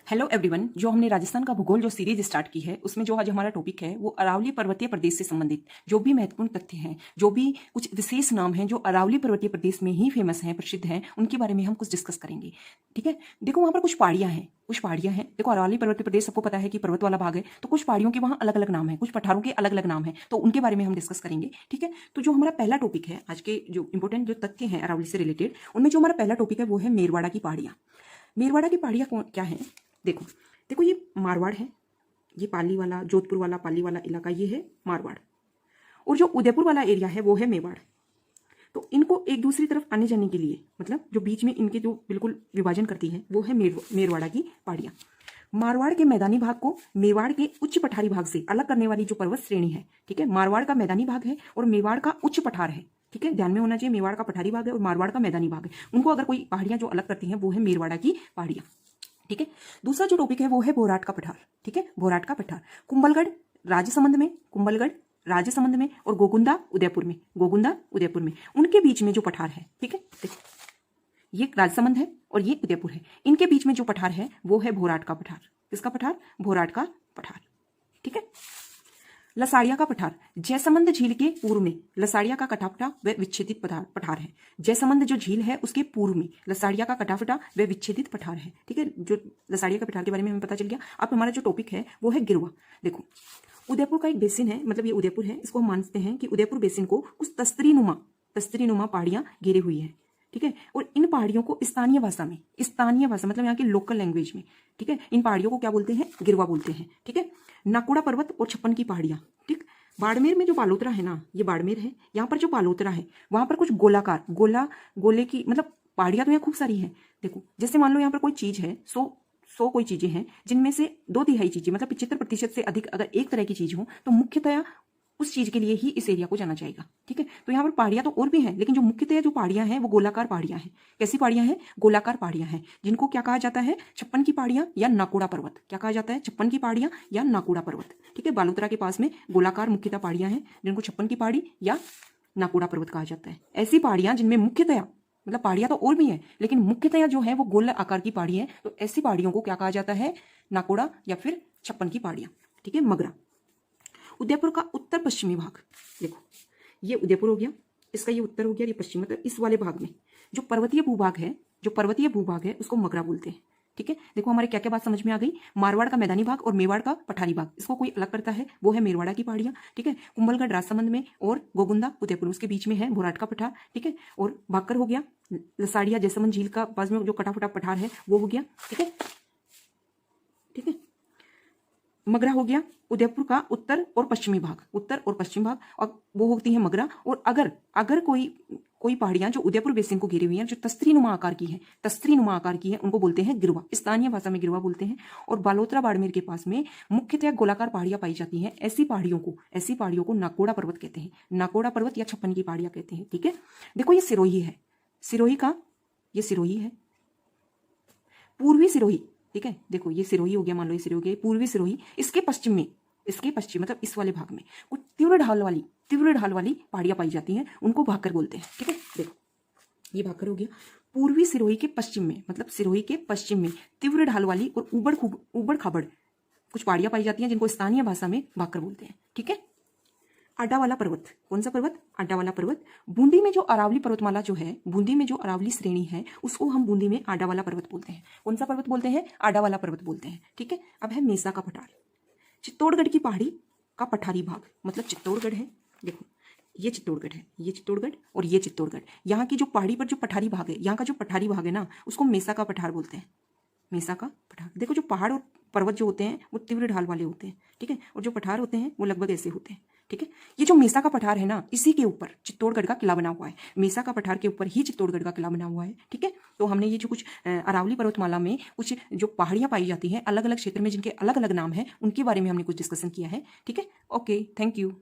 Hello everyone. जो हमने राजस्थान का भूगोल जो सीरीज स्टार्ट की है उसमें जो आज हमारा टॉपिक है वो अरावली पर्वतीय प्रदेश से संबंधित जो भी महत्वपूर्ण तथ्य हैं, जो भी कुछ विशेष नाम हैं जो अरावली पर्वतीय प्रदेश में ही फेमस हैं, प्रसिद्ध हैं, उनके बारे में हम कुछ डिस्कस करेंगे। ठीक है, देखो वहाँ पर कुछ पहाड़ियाँ हैं। देखो अरावली पर्वतीय प्रदेश सबको पता है कि पर्वत वाला भाग है, तो कुछ पहाड़ियों के वहाँ अलग अलग नाम है, कुछ पठारों के अलग अलग नाम है, तो उनके बारे में हम डिस्कस करेंगे। ठीक है, तो जो हमारा पहला टॉपिक है आज के जो इंपॉर्टेंट जो तथ्य हैं अरावली से रिलेटेड, उनमें जो हमारा पहला टॉपिक है वो है मेरवाड़ा की पहाड़ियाँ। मेरवाड़ा की पहाड़ियाँ क्या है? देखो देखो ये मारवाड़ है, ये पाली वाला, जोधपुर वाला, पाली वाला इलाका ये है मारवाड़, और जो उदयपुर वाला एरिया है वो है मेवाड़। तो इनको एक दूसरी तरफ आने जाने के लिए, मतलब जो बीच में इनके जो बिल्कुल विभाजन करती है वो है मेरवाड़ा की पहाड़ियाँ। मारवाड़ के मैदानी भाग को मेवाड़ के उच्च पठारी भाग से अलग करने वाली जो पर्वत श्रेणी है, ठीक है, मारवाड़ का मैदानी भाग है और मेवाड़ का उच्च पठार है। ठीक है, ध्यान में होना चाहिए, मेवाड़ का पठारी भाग है और मारवाड़ का मैदानी भाग है। उनको अगर कोई पहाड़ियां जो अलग करती हैं वो है मेरवाड़ा की पहाड़ियां। ठीक है, दूसरा जो टॉपिक है वो है भोराट का पठार। ठीक है, भोराट का पठार कुंभलगढ़ राजसमंद में और गोगुंदा उदयपुर में उनके बीच में जो पठार है। ठीक है, देखो ये राजसमंद है और ये उदयपुर है, इनके बीच में जो पठार है वो है भोराट का पठार। किसका पठार? भोराट का पठार। ठीक है, लसाड़िया का पठार जयसमंद झील के पूर्व में लसाड़िया का कटाफटा व विच्छेदित पठार है। जयसमंद जो झील है उसके पूर्व में लसाड़िया का कटाफटा व विच्छेदित पठार है। ठीक है, जो लसाड़िया का पठार के बारे में हमें पता चल गया। अब हमारा जो टॉपिक है वो है गिरवा। देखो उदयपुर का एक बेसिन है, मतलब ये उदयपुर है, इसको हम मानते हैं कि उदयपुर बेसिन को कुछ तस्तरीनुमा पहाड़ियां घेरे हुई है। ठीक है, और इन पहाड़ियों को स्थानीय भाषा मतलब यहाँ की लोकल लैंग्वेज में, ठीक है, इन पहाड़ियों को क्या बोलते हैं? गिरवा बोलते हैं। ठीक है, नाकोड़ा पर्वत और छप्पन की पहाड़ियां। ठीक, बाड़मेर में जो पालोतरा है ना, ये बाड़मेर है, यहाँ पर जो पालोतरा है वहां पर कुछ गोलाकार गोले की मतलब पहाड़ियां तो यहाँ खूब सारी है। देखो जैसे मान लो यहाँ पर कोई चीज है, सौ कोई चीजें हैं जिनमें से 2/3 चीजें मतलब 75% से अधिक अगर एक तरह की चीज हो तो मुख्यतया उस चीज के लिए ही इस एरिया को जाना जाएगा। ठीक है, तो यहाँ पर पहाड़ियां तो और भी हैं, लेकिन जो मुख्यतः जो पहाड़ियां हैं वो गोलाकार पहाड़ियां हैं। कैसी पहाड़ियां हैं? गोलाकार पहाड़ियां हैं, जिनको क्या कहा जाता है? छप्पन की पहाड़ियां या नाकोड़ा पर्वत। क्या कहा जाता है? छप्पन की पहाड़ियां या नाकोड़ा पर्वत। ठीक है, बालोतरा के पास में गोलाकार मुख्यतः पहाड़ियां हैं जिनको छप्पन की पहाड़ी या नाकोड़ा पर्वत कहा जाता है। ऐसी पहाड़ियां जिनमें मुख्यतया, मतलब पहाड़ियां तो और भी हैं लेकिन मुख्यतया जो है वो गोल आकार की पहाड़ी है, तो ऐसी पहाड़ियों को क्या कहा जाता है? नाकोड़ा या फिर छप्पन की पहाड़ियां। ठीक है, मगरा उदयपुर का उत्तर पश्चिमी भाग। देखो ये उदयपुर हो गया, इसका ये उत्तर हो गया, ये पश्चिम, मतलब इस वाले भाग में जो पर्वतीय भूभाग है उसको मगरा बोलते हैं। ठीक है, देखो हमारे क्या क्या बात समझ में आ गई। मारवाड़ का मैदानी भाग और मेवाड़ का पठारी भाग, इसको कोई अलग करता है वो है मेरवाड़ा की पहाड़ियां। ठीक है, कुंभलगढ़ राजसमंद में और गोगुंदा उदयपुर, उसके बीच में है भोराट का पठार। ठीक है, और भाकर हो गया, लसाड़िया जयसमंद झील का पास में जो कटाफटा पठार है वो हो गया। ठीक है, मगरा हो गया उदयपुर का उत्तर और पश्चिम भाग, और वो होती है मगरा। और अगर कोई पहाड़ियां जो उदयपुर बेसिन को घेरी हुई हैं, जो तस्तरीनुमा आकार की है, उनको बोलते हैं गिरवा, स्थानीय भाषा में गिरवा बोलते हैं। और बालोतरा बाड़मेर के पास में मुख्यतः गोलाकार पहाड़ियां पाई जाती हैं। ऐसी पहाड़ियों को नाकोड़ा पर्वत कहते हैं, नाकोड़ा पर्वत या छप्पन की पहाड़ियां कहते हैं। ठीक है, देखो ये सिरोही है, पूर्वी सिरोही। ठीक है, देखो ये सिरोही हो गया, मान लो ये सिरोही, पूर्वी सिरोही, इसके पश्चिम मतलब इस वाले भाग में कुछ तीव्र ढाल वाली पहाड़ियां पाई जाती हैं, उनको भाकर बोलते हैं। ठीक है, देखो ये भाकर हो गया। पूर्वी सिरोही के पश्चिम में, मतलब सिरोही के पश्चिम में तीव्र ढाल वाली और उबड़ खाबड़ कुछ पहाड़ियां पाई जाती हैं जिनको स्थानीय भाषा में भाकर बोलते हैं। ठीक है, आडा वाला पर्वत, कौन सा पर्वत? आडा वाला पर्वत। बूंदी में जो अरावली पर्वतमाला जो है, बूंदी में जो अरावली श्रेणी है उसको हम बूंदी में आडा वाला पर्वत बोलते हैं। कौन सा पर्वत बोलते हैं? आडा वाला पर्वत बोलते हैं। ठीक है, अब है मेसा का पठार, चित्तौड़गढ़ की पहाड़ी का पठारी भाग, मतलब चित्तौड़गढ़ है। देखो ये चित्तौड़गढ़ है, ये चित्तौड़गढ़ और ये चित्तौड़गढ़, यहाँ की जो पहाड़ी पर जो पठारी भाग है, यहाँ का जो पठारी भाग है ना, उसको मेसा का पठार बोलते हैं, मेसा का पठार। देखो जो पहाड़ और पर्वत जो होते हैं वो तीव्र ढाल वाले होते हैं। ठीक है, और जो पठार होते हैं वो लगभग ऐसे होते हैं। ठीक है, ये जो मेसा का पठार है ना, इसी के ऊपर चित्तौड़गढ़ का किला बना हुआ है, मेसा का पठार के ऊपर ही चित्तौड़गढ़ का किला बना हुआ है। ठीक है, तो हमने ये जो कुछ अरावली पर्वतमाला में कुछ जो पहाड़ियां पाई जाती हैं अलग अलग क्षेत्र में, जिनके अलग अलग नाम है, उनके बारे में हमने कुछ डिस्कशन किया है। ठीक है, ओके, थैंक यू।